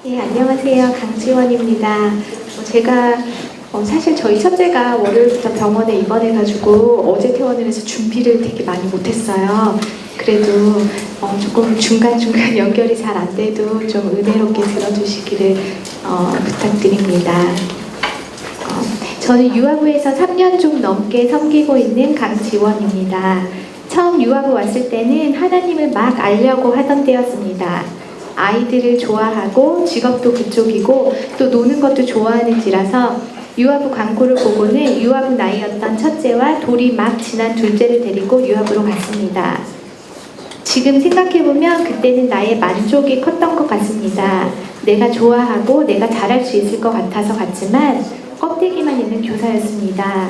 네, 안녕하세요. 강지원입니다. 제가 사실 저희 첫째가 월요일부터 병원에 입원해가지고 어제 퇴원을 해서 준비를 되게 많이 못했어요. 그래도 조금 중간중간 연결이 잘 안 돼도 좀 은혜롭게 들어주시기를 부탁드립니다. 저는 유아부에서 3년 좀 넘게 섬기고 있는 강지원입니다. 처음 유아부 왔을 때는 하나님을 막 알려고 하던 때였습니다. 아이들을 좋아하고 직업도 그쪽이고 또 노는 것도 좋아하는지라서 유아부 광고를 보고는 유아부 나이였던 첫째와 돌이 막 지난 둘째를 데리고 유아부로 갔습니다. 지금 생각해보면 그때는 나의 만족이 컸던 것 같습니다. 내가 좋아하고 내가 잘할 수 있을 것 같아서 갔지만 껍데기만 있는 교사였습니다.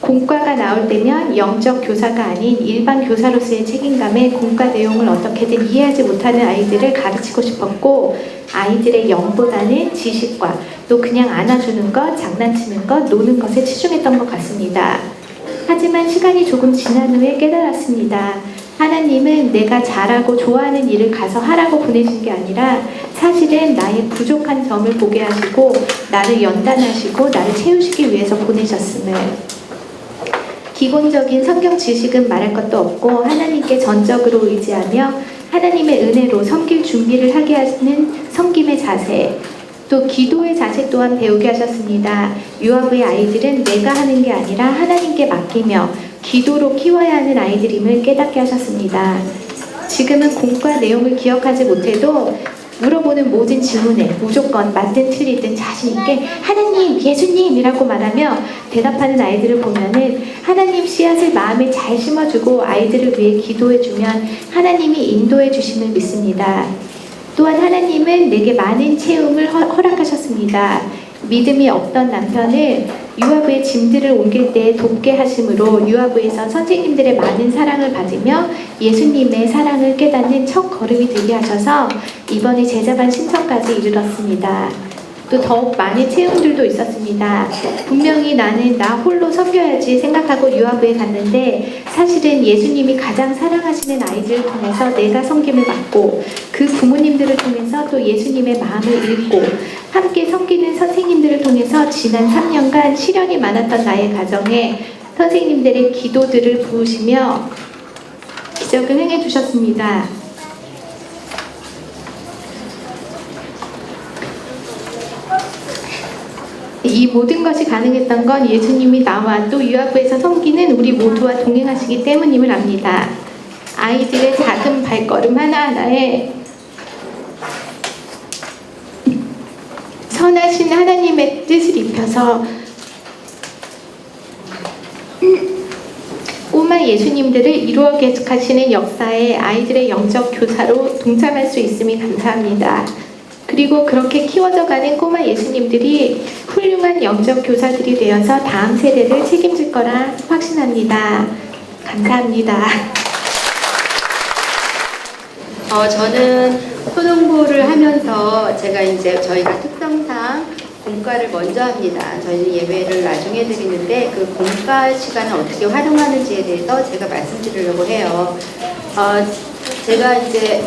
공과가 나올 때면 영적 교사가 아닌 일반 교사로서의 책임감에 공과 내용을 어떻게든 이해하지 못하는 아이들을 가르치고 싶었고, 아이들의 영보다는 지식과 또 그냥 안아주는 것, 장난치는 것, 노는 것에 치중했던 것 같습니다. 하지만 시간이 조금 지난 후에 깨달았습니다. 하나님은 내가 잘하고 좋아하는 일을 가서 하라고 보내신 게 아니라 사실은 나의 부족한 점을 보게 하시고 나를 연단하시고 나를 채우시기 위해서 보내셨음을. 기본적인 성경 지식은 말할 것도 없고 하나님께 전적으로 의지하며 하나님의 은혜로 섬길 준비를 하게 하시는 섬김의 자세, 또 기도의 자세 또한 배우게 하셨습니다. 유아부의 아이들은 내가 하는 게 아니라 하나님께 맡기며 기도로 키워야 하는 아이들임을 깨닫게 하셨습니다. 지금은 공과 내용을 기억하지 못해도 물어보는 모든 질문에 무조건 맞든 틀리든 자신있게 하나님, 예수님이라고 말하며 대답하는 아이들을 보면은 하나님 씨앗을 마음에 잘 심어주고 아이들을 위해 기도해주면 하나님이 인도해 주심을 믿습니다. 또한 하나님은 내게 많은 체험을 허락하셨습니다. 믿음이 없던 남편을 유아부의 짐들을 옮길 때 돕게 하심으로 유아부에서 선생님들의 많은 사랑을 받으며 예수님의 사랑을 깨닫는 첫 걸음이 되게 하셔서 이번에 제자반 신청까지 이르렀습니다. 또 더욱 많은 체험들도 있었습니다. 분명히 나는 나 홀로 섬겨야지 생각하고 유아부에 갔는데 사실은 예수님이 가장 사랑하시는 아이들을 통해서 내가 섬김을 받고 그 부모님들을 통해서 또 예수님의 마음을 읽고 함께 섬기는 선생님들을 통해서 지난 3년간 시련이 많았던 나의 가정에 선생님들의 기도들을 부으시며 기적을 행해 주셨습니다. 이 모든 것이 가능했던 건 예수님이 나와 또 유아부에서 섬기는 우리 모두와 동행하시기 때문임을 압니다. 아이들의 작은 발걸음 하나하나에 선하신 하나님의 뜻을 입혀서 꼬마 예수님들을 이루어 계속하시는 역사에 아이들의 영적 교사로 동참할 수 있음이 감사합니다. 그리고 그렇게 키워져가는 꼬마 예수님들이 훌륭한 영적 교사들이 되어서 다음 세대를 책임질 거라 확신합니다. 감사합니다. 저는 초등부를 하면서 제가 이제 저희가 특성상 공과를 먼저 합니다. 저희는 예배를 나중에 드리는데 그 공과 시간을 어떻게 활용하는지에 대해서 제가 말씀드리려고 해요. 제가 이제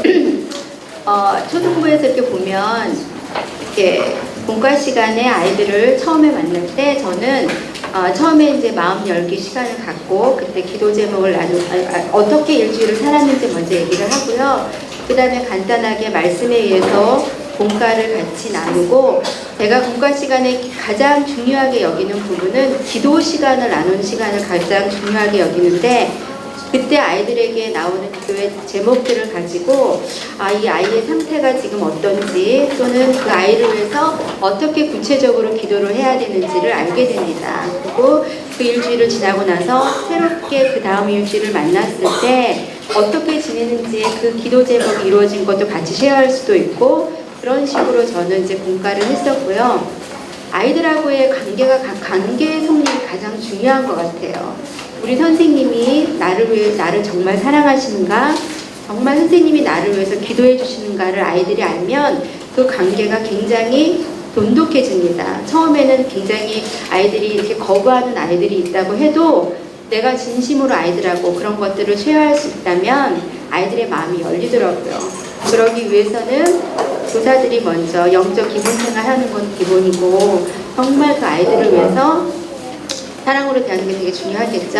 초등부에서 이렇게 보면 이렇게 공과 시간에 아이들을 처음에 만날 때 저는 처음에 이제 마음 열기 시간을 갖고 그때 기도 제목을 어떻게 일주일을 살았는지 먼저 얘기를 하고요. 그 다음에 간단하게 말씀에 의해서 공과를 같이 나누고 제가 공과 시간에 가장 중요하게 여기는 부분은 기도 시간을 나누는 시간을 가장 중요하게 여기는데 그때 아이들에게 나오는 기도의 제목들을 가지고 이 아이의 상태가 지금 어떤지 또는 그 아이를 위해서 어떻게 구체적으로 기도를 해야 되는지를 알게 됩니다. 그리고 그 일주일을 지나고 나서 새롭게 그 다음 일주일을 만났을 때 어떻게 지내는지 그 기도 제목이 이루어진 것도 같이 쉐어할 수도 있고 그런 식으로 저는 이제 공과를 했었고요. 아이들하고의 관계 성립이 가장 중요한 것 같아요. 우리 선생님이 나를 정말 사랑하시는가, 정말 선생님이 나를 위해서 기도해 주시는가를 아이들이 알면 그 관계가 굉장히 돈독해집니다. 처음에는 굉장히 아이들이 이렇게 거부하는 아이들이 있다고 해도 내가 진심으로 아이들하고 그런 것들을 쉐어할 수 있다면 아이들의 마음이 열리더라고요. 그러기 위해서는 교사들이 먼저 영적 기본 생활하는 건 기본이고 정말 그 아이들을 위해서 사랑으로 대하는 게 되게 중요하겠죠.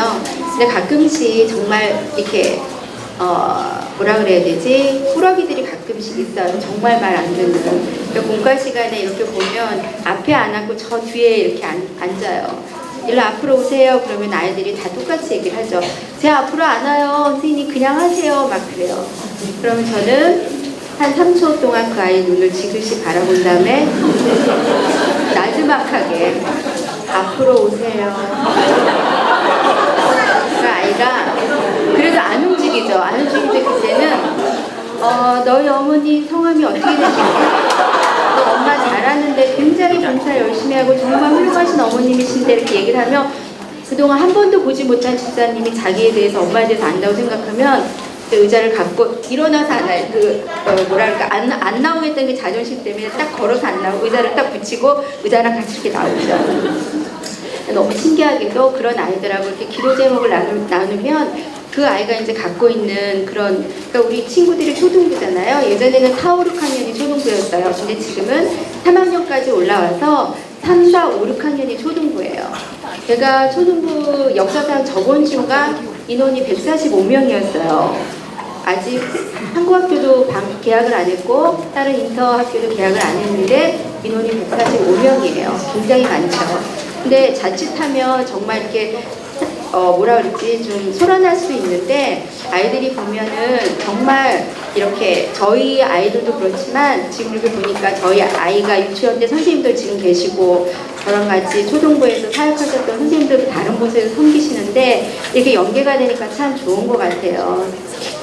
근데 가끔씩 정말 이렇게 뭐라 그래야 되지? 꾸러기들이 가끔씩 있어요. 정말 말 안 듣는. 공과 시간에 이렇게 보면 앞에 안 앉고 저 뒤에 이렇게 앉아요. 일로 앞으로 오세요. 그러면 아이들이 다 똑같이 얘기를 하죠. 제 앞으로 안 와요. 선생님 그냥 하세요. 막 그래요. 그러면 저는 한 3초 동안 그 아이 눈을 지그시 바라본 다음에 나지막하게 앞으로 오세요. 그 아이가 그래도 안 움직이죠. 안 움직이는데 그때는 너희 어머니 성함이 어떻게 되십니까? 너 엄마 잘하는데 굉장히 봉사 열심히 하고 정말 훌륭하신 어머님이신데 이렇게 얘기를 하면 그동안 한 번도 보지 못한 집사님이 자기에 대해서 엄마에 대해서 안다고 생각하면 그 의자를 갖고 일어나서 뭐랄까 안 나오겠다는 게 자존심 때문에 딱 걸어서 안 나오고 의자를 딱 붙이고 의자랑 같이 이렇게 나오죠. 너무 신기하게도 그런 아이들하고 이렇게 기도 제목을 나누면 그 아이가 이제 갖고 있는 그런, 그러니까 우리 친구들이 초등부잖아요. 예전에는 4, 5, 6학년이 초등부였어요. 근데 지금은 3학년까지 올라와서 3, 4, 5, 6학년이 초등부예요. 제가 초등부 역사상 저번 주가 인원이 145명이었어요. 아직 한국 학교도 계약을 안 했고 다른 인터 학교도 계약을 안 했는데 인원이 145명이에요. 굉장히 많죠. 근데 자칫하면 정말 이렇게 뭐라 그러지 좀 소란할 수 있는데 아이들이 보면은 정말 이렇게 저희 아이들도 그렇지만 지금 이렇게 보니까 저희 아이가 유치원 때 선생님들 지금 계시고 저랑 같이 초등부에서 사역하셨던 선생님들 다른 곳에서 섬기시는데 이렇게 연계가 되니까 참 좋은 것 같아요.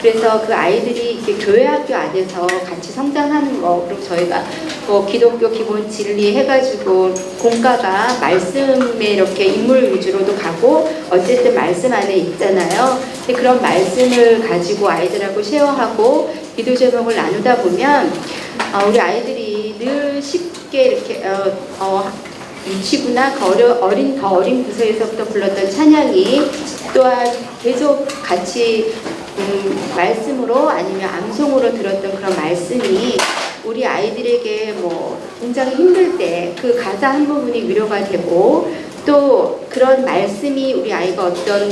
그래서 그 아이들이 이렇게 교회 학교 안에서 같이 성장하는 거, 그리고 저희가 뭐 기독교 기본 진리 해가지고 공과가 말씀에 이렇게 인물 위주로도 가고 어쨌든 말씀 안에 있잖아요. 근데 그런 말씀을 가지고 아이들하고 쉐어하고 기도 제목을 나누다 보면 우리 아이들이 늘 쉽게 이렇게 유치부나 더 어린 부서에서부터 불렀던 찬양이 또한 계속 같이 말씀으로 아니면 암송으로 들었던 그런 말씀이 우리 아이들에게 뭐 굉장히 힘들 때 그 가사 한 부분이 위로가 되고 또 그런 말씀이 우리 아이가 어떤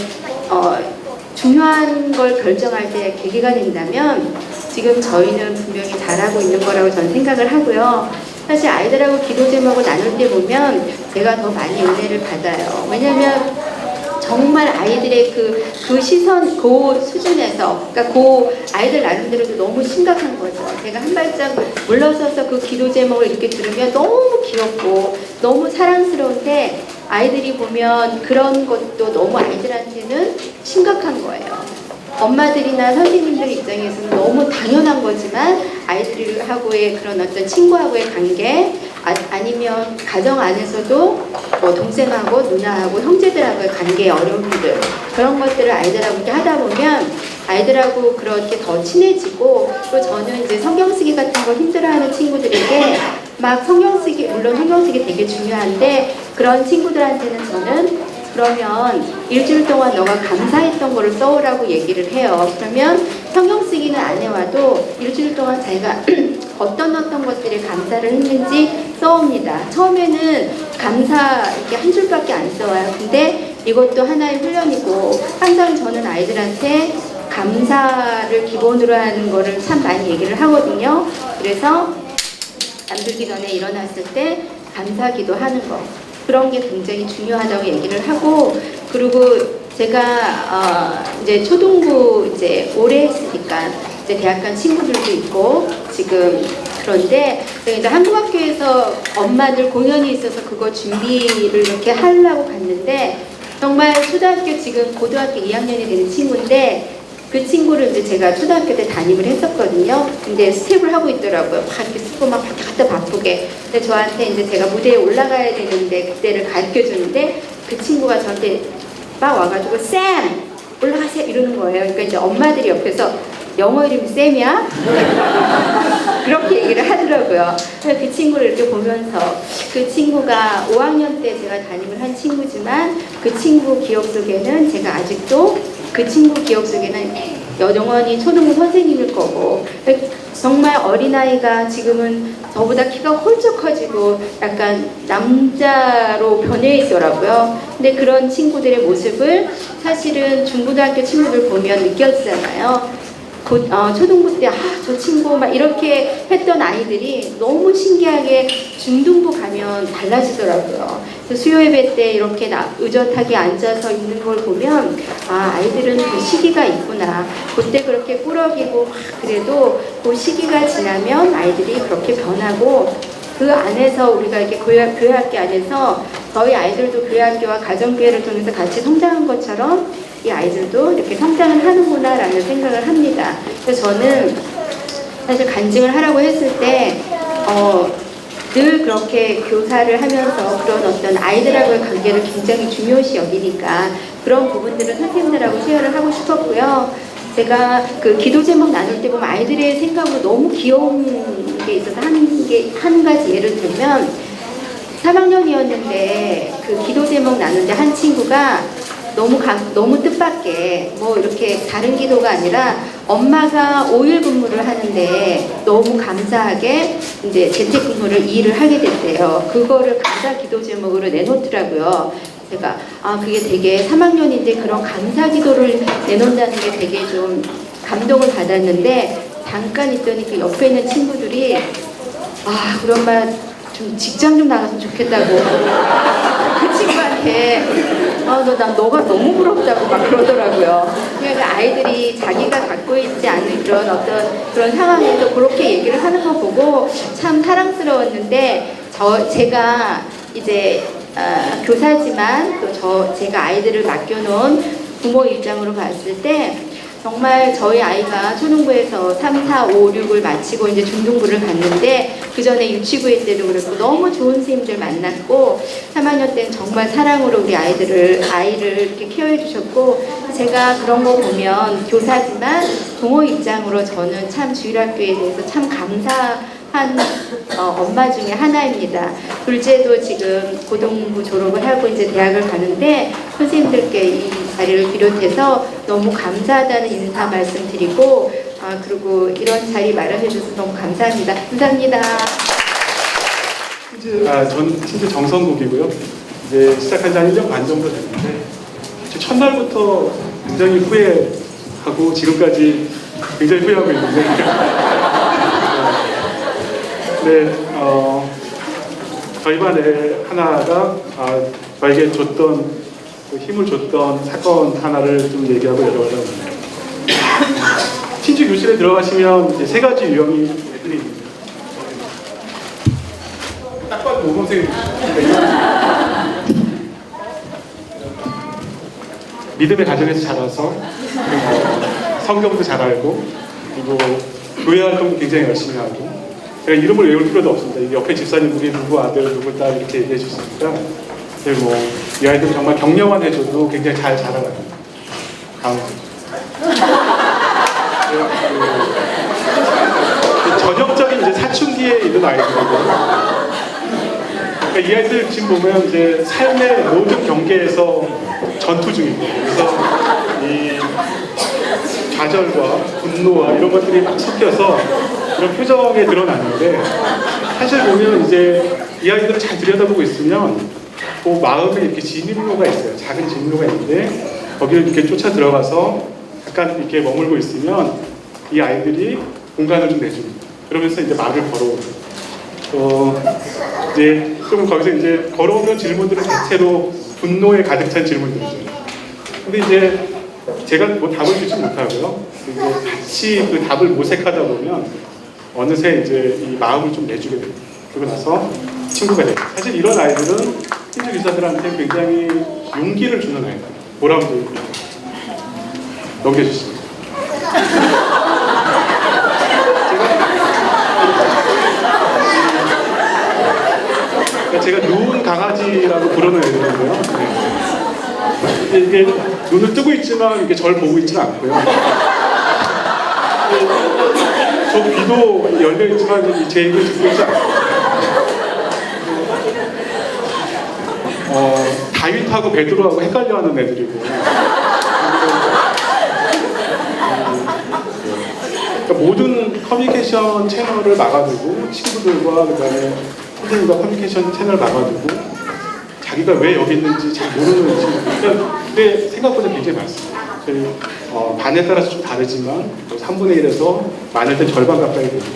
중요한 걸 결정할 때 계기가 된다면 지금 저희는 분명히 잘하고 있는 거라고 저는 생각을 하고요. 사실 아이들하고 기도 제목을 나눌 때 보면 제가 더 많이 은혜를 받아요. 왜냐면 정말 아이들의 그 시선, 그 수준에서, 그러니까 그 아이들 나름대로도 너무 심각한 거죠. 제가 한 발짝 물러서서 그 기도 제목을 이렇게 들으면 너무 귀엽고 너무 사랑스러운데 아이들이 보면 그런 것도 너무 아이들한테는 심각한 거예요. 엄마들이나 선생님들 입장에서는 너무 당연한 거지만 아이들하고의 그런 어떤 친구하고의 관계 아니면 가정 안에서도 뭐 동생하고 누나하고 형제들하고의 관계의 어려움들 그런 것들을 아이들하고 이렇게 하다 보면 아이들하고 그렇게 더 친해지고 또 저는 이제 성경 쓰기 같은 거 힘들어하는 친구들에게 막 성경 쓰기 물론 성경 쓰기 되게 중요한데 그런 친구들한테는 저는 그러면 일주일 동안 너가 감사했던 거를 써오라고 얘기를 해요. 그러면 성경 쓰기는 안 해와도 일주일 동안 자기가 어떤 것들에 감사를 했는지 써옵니다. 처음에는 감사 이렇게 한 줄밖에 안 써와요. 근데 이것도 하나의 훈련이고 항상 저는 아이들한테 감사를 기본으로 하는 거를 참 많이 얘기를 하거든요. 그래서 잠들기 전에 일어났을 때 감사기도 하는 거. 그런 게 굉장히 중요하다고 얘기를 하고 그리고 제가 이제 초등부 이제 오래 했으니까 이제 대학 간 친구들도 있고 지금 그런데 이제 한국학교에서 엄마들 공연이 있어서 그거 준비를 이렇게 하려고 갔는데 정말 초등학교 지금 고등학교 2학년이 되는 친구인데 그 친구를 이제 제가 초등학교 때 담임을 했었거든요. 근데 스텝을 하고 있더라고요. 막 이렇게 쓰고 막 갔다 바쁘게. 근데 저한테 이제 제가 무대에 올라가야 되는데 그때를 가르쳐 주는데 그 친구가 저한테 막 와가지고 쌤! 올라가세요! 이러는 거예요. 그러니까 이제 엄마들이 옆에서 영어 이름이 쌤이야? 그렇게 얘기를 하더라고요. 그래서 그 친구를 이렇게 보면서 그 친구가 5학년 때 제가 담임을 한 친구지만 그 친구 기억 속에는 제가 아직도 그 친구 기억 속에는 영원히 초등부 선생님일 거고 정말 어린아이가 지금은 저보다 키가 홀쭉 커지고 약간 남자로 변해 있더라고요. 근데 그런 친구들의 모습을 사실은 중고등학교 친구들 보면 느껴지잖아요. 초등부 때 저 친구 막 이렇게 했던 아이들이 너무 신기하게 중등부 가면 달라지더라고요. 수요 예배 때 이렇게 의젓하게 앉아서 있는 걸 보면 아이들은 그 시기가 있구나. 그때 그렇게 꾸러기고 막 그래도 그 시기가 지나면 아이들이 그렇게 변하고 그 안에서 우리가 이렇게 교회학교 안에서 저희 아이들도 교회학교와 가정교회를 통해서 같이 성장한 것처럼 이 아이들도 이렇게 성장을 하는구나 라는 생각을 합니다. 그래서 저는 사실 간증을 하라고 했을 때 늘 그렇게 교사를 하면서 그런 어떤 아이들하고의 관계를 굉장히 중요시 여기니까 그런 부분들은 선생님들하고 쉐어를 하고 싶었고요. 제가 그 기도 제목 나눌 때 보면 아이들의 생각으로 너무 귀여운 게 있어서 한 가지 예를 들면 3학년이었는데 그 기도 제목 나누는데 한 친구가 너무 뜻밖의 이렇게 다른 기도가 아니라 엄마가 5일 근무를 하는데 너무 감사하게 이제 재택근무를 2일을 하게 됐대요. 그거를 감사 기도 제목으로 내놓더라고요. 제가 그게 되게 3학년인데 그런 감사 기도를 내놓는다는 게 되게 좀 감동을 받았는데 잠깐 있더니 그 옆에 있는 친구들이 그런 말 좀 직장 좀 나갔으면 좋겠다고 그 친구한테 너가 너무 부럽다고 막 그러더라고요. 그러니까 아이들이 자기가 갖고 있지 않은 그런 상황에서 그렇게 얘기를 하는 거 보고 참 사랑스러웠는데 제가 이제 교사지만 또 제가 아이들을 맡겨놓은 부모 입장으로 봤을 때 정말 저희 아이가 초등부에서 3, 4, 5, 6을 마치고 이제 중등부를 갔는데 그 전에 유치부회 때도 그랬고 너무 좋은 선생님들 만났고 3학년 때는 정말 사랑으로 우리 아이를 이렇게 케어해 주셨고 제가 그런 거 보면 교사지만 부모 입장으로 저는 참 주일학교에 대해서 참 감사한 엄마 중에 하나입니다. 둘째도 지금 고등부 졸업을 하고 이제 대학을 가는데 선생님들께 이 자리를 비롯해서 너무 감사하다는 인사 말씀드리고 그리고 이런 자리 마련해 주셔서 너무 감사합니다. 감사합니다. 전 진짜 정성국이고요. 이제 시작한 지 한 1년 반 정도 됐는데 첫날부터 굉장히 후회하고 지금까지 굉장히 후회하고 있는데 저희 반에 하나가 저에게 힘을 줬던 사건 하나를 좀 얘기하고 내려가려고 합니다. 친주 교실에 들어가시면 이제 세 가지 유형의 애들이 있습니다. 딱 봐도 모범생 믿음의 가정에서 자라서 성경도 잘 알고 그리고 교회 활동도 굉장히 열심히 하고 제가 이름을 외울 필요도 없습니다. 옆에 집사님 우리 누구 아들 누구 딸 이렇게 얘기해 주시니까 그리고 이 아이들 정말 격려만 해줘도 굉장히 잘 자라갑니다. 다음 전형적인 이제 사춘기에 있는 아이들이고요. 그러니까 이 아이들 지금 보면 이제 삶의 모든 경계에서 전투 중입니다. 그래서 이 좌절과 분노와 이런 것들이 막 섞여서 이런 표정에 드러나는데 사실 보면 이제 이 아이들을 잘 들여다보고 있으면 그 마음에 이렇게 진입로가 있어요. 작은 진입로가 있는데 거기를 이렇게 쫓아 들어가서 잠깐 이렇게 머물고 있으면 이 아이들이 공간을 좀 내줍니다. 그러면서 이제 말을 걸어오죠. 이제 좀 거기서 이제 걸어오는 질문들은 대체로 분노에 가득 찬 질문들이죠. 근데 이제 제가 뭐 답을 주지 못하고요. 이제 같이 그 답을 모색하다 보면 어느새 이제 이 마음을 좀 내주게 됩니다. 그러고 나서 친구가 돼요. 사실 이런 아이들은 친주 교사들한테 굉장히 용기를 주는 아이들, 보람도 있고. 넘겨주십니다. 제가 누운 강아지라고 부르는 애들인데요. 네. 이게 눈을 뜨고 있지만 이게 절 보고 있지는 않고요. 저 귀도 열려 있지만 제 얘기를 듣고 있지 않아요. 다윗하고 베드로하고 헷갈려하는 애들이고 그러니까 모든 커뮤니케이션 채널을 막아두고 친구들과 그다음에 선생님과 커뮤니케이션 채널을 막아두고 자기가 왜 여기 있는지 잘 모르는 근데 생각보다 굉장히 많습니다. 반에 따라서 좀 다르지만 3분의 1에서 많을 때 절반 가까이 됩니다.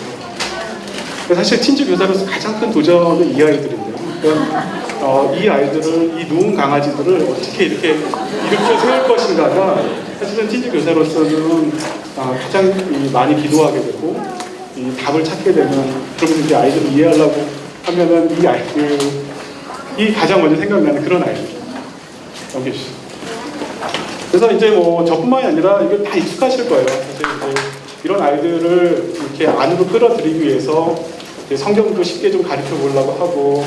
사실 친지 교사로서 가장 큰 도전은 이 아이들인데요. 그러니까 이 아이들을, 이 누운 강아지들을 어떻게 이렇게 일으켜 세울 것인가가 사실은 친지 교사로서는 가장 많이 기도하게 되고 이 답을 찾게 되면 그러면 이제 아이들을 이해하려고 하면은 이 아이들이 가장 먼저 생각나는 그런 아이들이죠. 넘겨주시죠. 그래서 이제 뭐 저뿐만이 아니라 이게 다 익숙하실 거예요. 사실 이제 이런 아이들을 이렇게 안으로 끌어들이기 위해서 성경도 쉽게 좀 가르쳐 보려고 하고,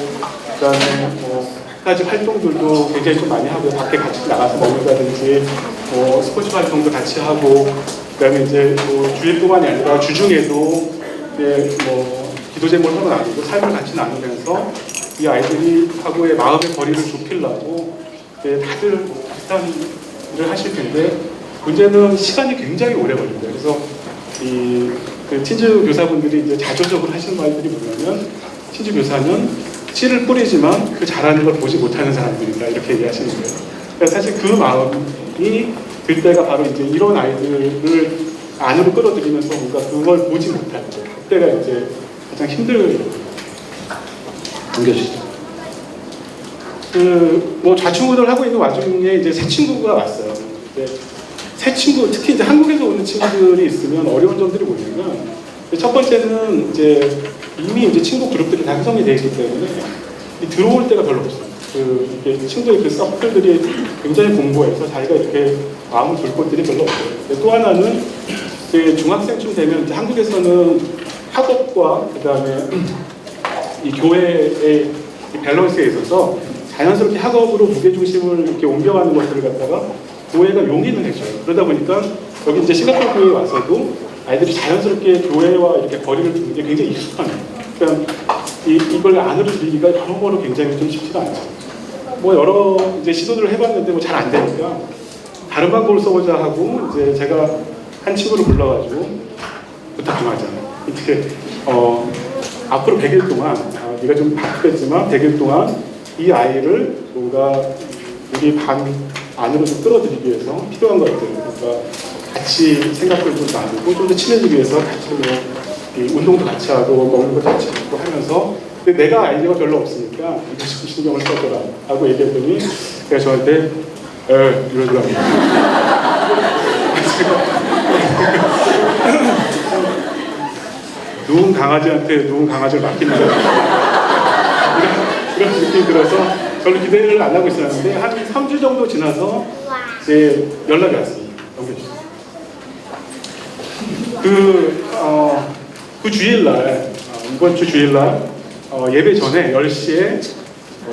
그다음에 뭐 가지 활동들도 굉장히 좀 많이 하고, 밖에 같이 나가서 먹는다든지, 뭐 스포츠 활동도 같이 하고, 그다음에 이제 뭐 주일뿐만이 아니라 주중에도 이제 뭐 기도 제목을 서로 나누고 삶을 같이 나누면서 이 아이들이 하고의 마음의 거리를 좁히려고 다들 비슷한 일을 하실 텐데, 문제는 시간이 굉장히 오래 걸립니다. 그래서 그 친주 교사분들이 이제 자조적으로 하시는 말들이 뭐냐면, 친주 교사는 씨를 뿌리지만 그 자라는 걸 보지 못하는 사람들이다, 이렇게 얘기하시는 거예요. 그러니까 사실 그 마음이 들 때가 바로 이제 이런 아이들을 안으로 끌어들이면서 뭔가 그걸 보지 못할 때, 그때가 이제 가장 힘들어요. 넘겨주시죠. 뭐 좌충우돌 하고 있는 와중에 이제 새 친구가 왔어요. 새 친구, 특히 이제 한국에서 오는 친구들이 있으면 어려운 점들이 뭐냐면, 첫 번째는 이제 이미 이제 친구 그룹들이 다 형성이 되어 있기 때문에 들어올 때가 별로 없어요. 친구의 그 서클들이 굉장히 공고해서 자기가 이렇게 마음을 둘 곳들이 별로 없어요. 또 하나는 이제 중학생쯤 되면 이제 한국에서는 학업과 그다음에 이 교회의 이 밸런스에 있어서 자연스럽게 학업으로 무게중심을 이렇게 옮겨가는 것들을 갖다가 교회가 용인을 해줘요. 그러다 보니까 여기 이제 싱가포르 교회에 와서도 아이들이 자연스럽게 교회와 이렇게 거리를 두는 게 굉장히 익숙하네요. 그러니까 이걸 안으로 들이기가 여러모로 굉장히 좀 쉽지가 않죠. 뭐 여러 이제 시도들을 해봤는데 뭐 잘 안 되니까 다른 방법을 써보자 하고 이제 제가 한 친구를 불러가지고 부탁 좀 하자. 이렇게 앞으로 100일 동안 네가 좀 바쁘겠지만 100일 동안 이 아이를 뭔가 우리 반 안으로 좀 끌어들이기 위해서 필요한 것들, 그러니까 같이 생각을 좀 나누고 좀 더 친해지기 위해서 같이 뭐 운동도 같이 하고 먹는 것도 같이 하고 하면서, 근데 내가 아이디어가 별로 없으니까 이거 좀 신경을 써줘라 하고 얘기했더니 제가 저한테 이러더라고요. 누운 강아지한테 누운 강아지를 맡기는 이런 느낌이 들어서 별로 기대를 안 하고 있었는데, 한 3주 정도 지나서 이제 연락이 왔습니다. 넘겨주세요. 그 주일날, 이번 주 주일날 예배 전에 10시에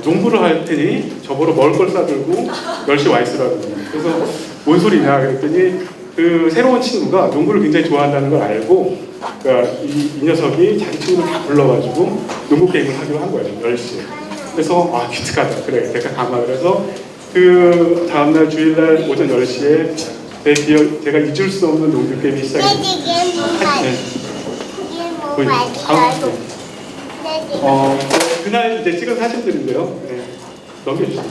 농구를 할 테니 저보러 먹을 걸 싸들고 10시에 와 있으라고. 그래서 뭔 소리냐 그랬더니 그 새로운 친구가 농구를 굉장히 좋아한다는 걸 알고, 그러니까 이 녀석이 자기 친구를 다 불러가지고 농구 게임을 하기로 한 거예요. 10시에. 그래서 기특하다. 그래, 내가 가마. 그래서 그 다음날 주일날 오전 10시에 제가 잊을 수 없는 농구 게임이 시작했습니다. 그날 이제 찍은 사진들인데요. 네. 넘겨주세요.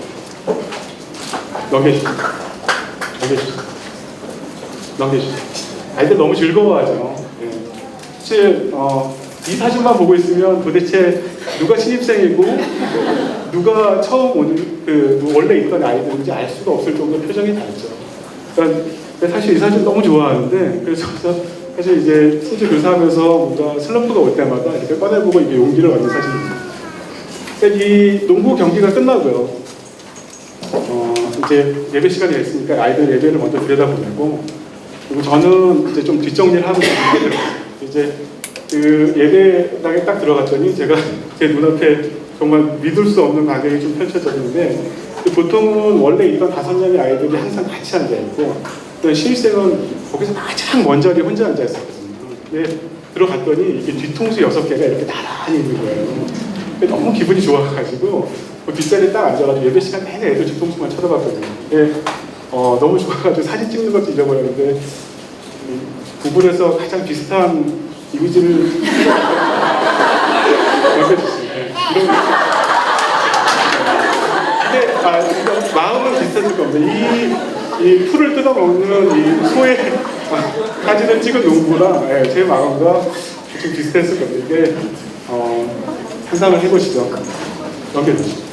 아이들 너무 즐거워하죠. 네. 사실 이 사진만 보고 있으면 도대체 누가 신입생이고 누가 처음 오는 원래 있던 아이들인지 알 수가 없을 정도로 표정이 다르죠. 그러니까 사실 이 사진 너무 좋아하는데, 그래서 사실 이제 친주 교사하면서 뭔가 슬럼프가 올 때마다 이렇게 꺼내보고 이게 용기를 얻는 사진입니다. 그러니까 이 농구 경기가 끝나고요. 이제 예배 시간이 됐으니까 아이들 예배를 먼저 들여다보내고, 그리고 저는 이제 좀 뒷정리를 하고 있는데, 이제 그 예배당에 딱 들어갔더니 제가 제 눈앞에 정말 믿을 수 없는 광경이 좀 펼쳐졌는데, 보통은 원래 있던 5명의 아이들이 항상 같이 앉아있고, 신입생은 거기서 가장 먼 자리에 혼자 앉아있었거든요. 근데 들어갔더니 이게 뒤통수 6개가 이렇게 나란히 있는 거예요. 너무 기분이 좋아가지고 그 뒷자리에 딱 앉아가지고 예배 시간 내내 애들 뒤통수만 쳐다봤거든요. 너무 좋아가지고 사진 찍는 것도 잊어버렸는데 구글에서 가장 비슷한 이미지를 보여주셨습니다. 근데 마음은 비슷했을 겁니다. 이 풀을 뜯어먹는 이 소의 사진을 찍은 농부랑 제 마음과 좀 비슷했을 겁니다. 이게 상상을 해보시죠. 넘겨주시죠.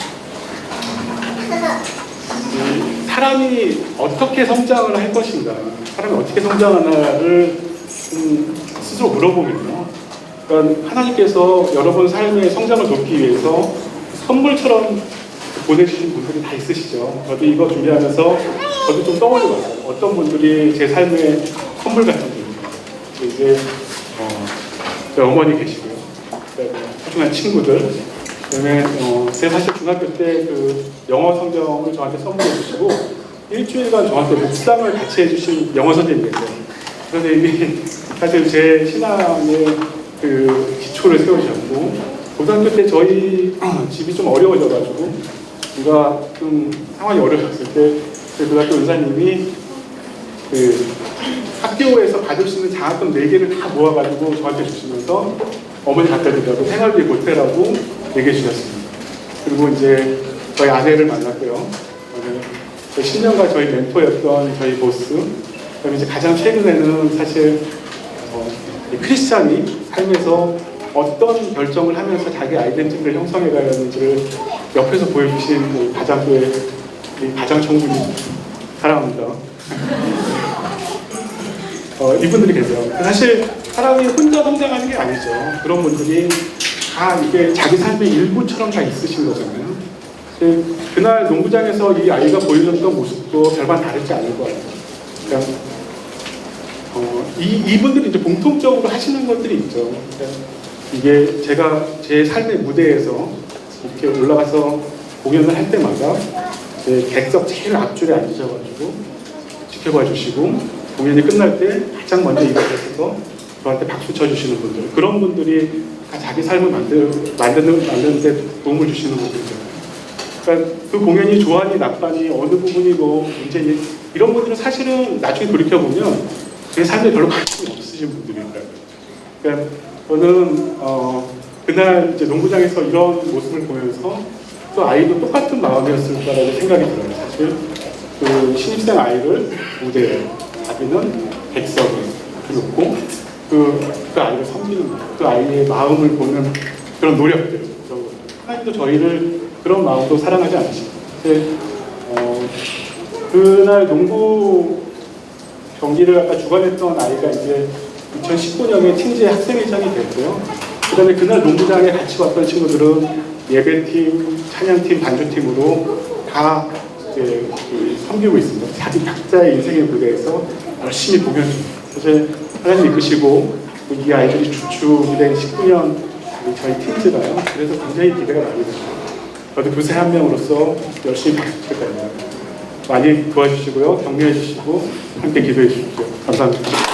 사람이 어떻게 성장을 할 것인가, 사람이 어떻게 성장하나를 스스로 물어보면요. 그러니까 하나님께서 여러분 삶의 성장을 돕기 위해서 선물처럼 보내주신 분들이 다 있으시죠. 저도 이거 준비하면서 저도 좀 떠올려봤어요. 어떤 분들이 제 삶의 선물 같은 분입니다. 이제 저희 어머니 계시고요. 그다음에 소중한 친구들. 그다음에 제가 사실 중학교 때 그 영어 성경을 저한테 선물해 주시고 일주일간 저한테 묵상을 같이 해주신 영어 선생님이 계세요. 선생님이 사실 제 신앙의 그 기초를 세우셨고, 고등학교 때 저희 집이 좀 어려워져가지고 제가 좀 상황이 어려웠을 때 그 고등학교 은사님이 그 학교에서 받을 수 있는 장학금 4개를 다 모아가지고 저한테 주시면서 어머니 갖다 드리라고 생활비 보태라고 얘기해 주셨습니다. 그리고 이제 저희 아내를 만났고요. 10년간 저희 멘토였던 저희 보스. 그다음에 이제 가장 최근에는 사실 크리스찬이 삶에서 어떤 결정을 하면서 자기 아이덴티티를 형성해가야 하는지를 옆에서 보여주신 그 가장교회 가장 총무님 사랑합니다. 이분들이 계세요. 사실 사람이 혼자 성장하는 게 아니죠. 그런 분들이 다 이게 자기 삶의 일부처럼 다 있으신 거잖아요. 그날 농구장에서 이 아이가 보여줬던 모습도 별반 다르지 않을 거예요. 그러니까 이분들이 이제 공통적으로 하시는 것들이 있죠. 그러니까 이게 제가 제 삶의 무대에서 이렇게 올라가서 공연을 할 때마다 객석 제일 앞줄에 앉으셔가지고 지켜봐 주시고, 공연이 끝날 때 가장 먼저 일어서서 저한테 박수 쳐주시는 분들, 그런 분들이 다 자기 삶을 만드는 데 도움을 주시는 분들이죠. 그러니까 그 공연이 좋아하니 나빠니 어느 부분이 뭐 문제니, 이런 분들은 사실은 나중에 돌이켜보면 제 삶에 별로 관심이 없으신 분들이더라고요. 그러니까 저는 그날 이제 농구장에서 이런 모습을 보면서 또 아이도 똑같은 마음이었을 거라고 생각이 들어요. 사실 그 신입생 아이를 무대에, 자기는 객석에 놓고 그 아이를 섬기는 거예요. 그 아이의 마음을 보는 그런 노력들. 하나님도 저희를 그런 마음으로 사랑하지 않으십니까? 그날 농구 경기를 아까 주관했던 아이가 이제 2019년에 팀제 학생회장이 됐고요. 그 다음에 그날 농구장에 같이 왔던 친구들은 예배팀, 찬양팀, 반주팀으로 다 이제 섬기고 있습니다. 자기 각자의 인생의 무대에서 열심히 공연 중입니다. 사실 하나님 이끄시고 이 아이들이 주축이 된 19년 저희 팀즈가요. 그래서 굉장히 기대가 많이 됩니다. 저도 교사 한 명으로서 열심히 박수칠 겁니다. 많이 도와주시고요. 격려해 주시고 함께 기도해 주십시오. 감사합니다.